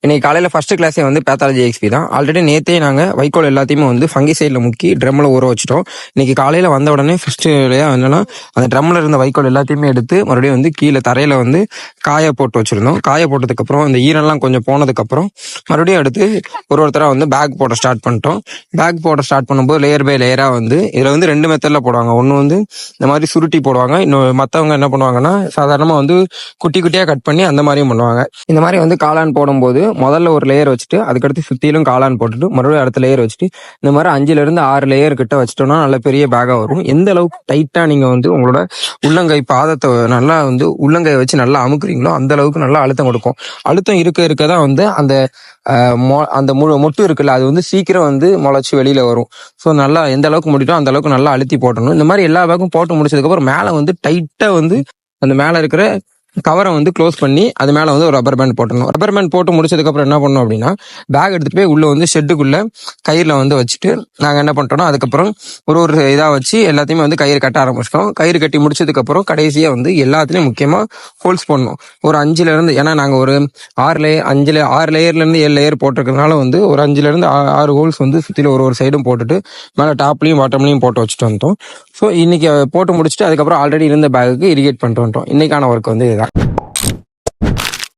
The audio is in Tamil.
இன்னைக்கு காலையில் ஃபர்ஸ்ட் கிளாஸே வந்து பேத்தாலஜி எக்ஸ்பி தான். ஆல்ரெடி நேற்றே நாங்கள் வைக்கோல் எல்லாத்தையுமே வந்து ஃபங்கி சைடில் முக்கி ட்ரம்மில் ஊற வச்சிட்டோம். இன்னைக்கு காலையில் வந்த உடனே ஃபர்ஸ்ட் வேலையாக என்னன்னா அந்த ட்ரம்மில் இருந்த வைக்கோல் எல்லாத்தையுமே எடுத்து மறுபடியும் வந்து கீழே தரையில் வந்து காய போட்டு வச்சுருந்தோம். காய போட்டதுக்கப்புறம் அந்த ஈரெல்லாம் கொஞ்சம் போனதுக்கப்புறம் மறுபடியும் அடுத்து ஒருத்தராக வந்து பேக் போட ஸ்டார்ட் பண்ணிட்டோம். பேக் போட ஸ்டார்ட் பண்ணும்போது லேயர் பை லேயராக வந்து இதில் வந்து 2 மெத்தடில் போடுவாங்க. ஒன்று வந்து இந்த மாதிரி சுருட்டி போடுவாங்க, இன்னும் மற்றவங்க என்ன பண்ணுவாங்கன்னா சாதாரணமாக வந்து குட்டி குட்டியாக கட் பண்ணி அந்த மாதிரியும் பண்ணுவாங்க. இந்த மாதிரி வந்து காளான் போடும்போது முதல்ல ஒரு லேயர் வச்சுட்டு அதுக்கடுத்து சுற்றிலும் காளான் போட்டுட்டு மறுபடியும் அடுத்த லேயர் வச்சுட்டு இந்த மாதிரி 5லேருந்து 6 லேயர் கிட்ட வச்சிட்டோம்னா நல்ல பெரிய பேக்காக வரும். எந்த அளவுக்கு டைட்டாக நீங்கள் வந்து உங்களோட உள்ளங்கை பாதத்தை நல்லா வந்து உள்ளங்கையை வச்சு நல்லா அமுக்குறீங்களோ அந்த அளவுக்கு நல்லா அழுத்தம் கொடுக்கும். அழுத்தம் இருக்க தான் வந்து அந்த அந்த மொட்டு இருக்குல்ல அது வந்து சீக்கிரம் வந்து முளைச்சி வெளியில வரும். ஸோ நல்லா எந்த அளவுக்கு முடிட்டோம் அந்த அளவுக்கு நல்லா அழுத்தி போட்டணும். இந்த மாதிரி எல்லா பேக்கும் போட்டு முடிச்சதுக்கப்புறம் மேலே வந்து டைட்டாக வந்து அந்த மேலே இருக்கிற கவரை வந்து க்ளோஸ் பண்ணி அது மேலே வந்து ஒரு ரப்பர் பேண்ட் போட்டணும். ரப்பர் பேண்ட் போட்டு முடிச்சதுக்கப்புறம் என்ன பண்ணணும் அப்படின்னா பேக் எடுத்துகிட்டு போய் உள்ளே வந்து ஷெட்டுக்குள்ளே கயிறில் வந்து வச்சுட்டு நாங்கள் என்ன பண்ணிட்டோம்னா அதுக்கப்புறம் ஒரு இதாக வச்சு எல்லாத்தையுமே வந்து கயிறு கட்ட ஆரம்பிச்சிட்டோம். கயிறு கட்டி முடிச்சதுக்கப்புறம் கடைசியாக வந்து எல்லாத்துலேயும் முக்கியமாக ஹோல்ஸ் போடணும். ஒரு 5லேருந்து, ஏன்னா நாங்கள் ஒரு 6 லேயர்லேருந்து 7 லேயர் போட்டிருக்கிறதுனால வந்து ஒரு 5லேருந்து 6 ஹோல்ஸ் வந்து சுற்றில ஒரு சைடும் போட்டுட்டு மேலே டாப்லையும் பாட்டம்லையும் போட்டு வச்சுட்டு வந்தோம். ஸோ இன்னைக்கு போட்டு முடிச்சுட்டு அதுக்கப்புறம் ஆல்ரெடி இருந்த பேக்குக்கு இரிகேட் பண்ணிட்டு வந்துட்டோம். இன்னைக்கான ஒர்க் வந்து இதுதான்.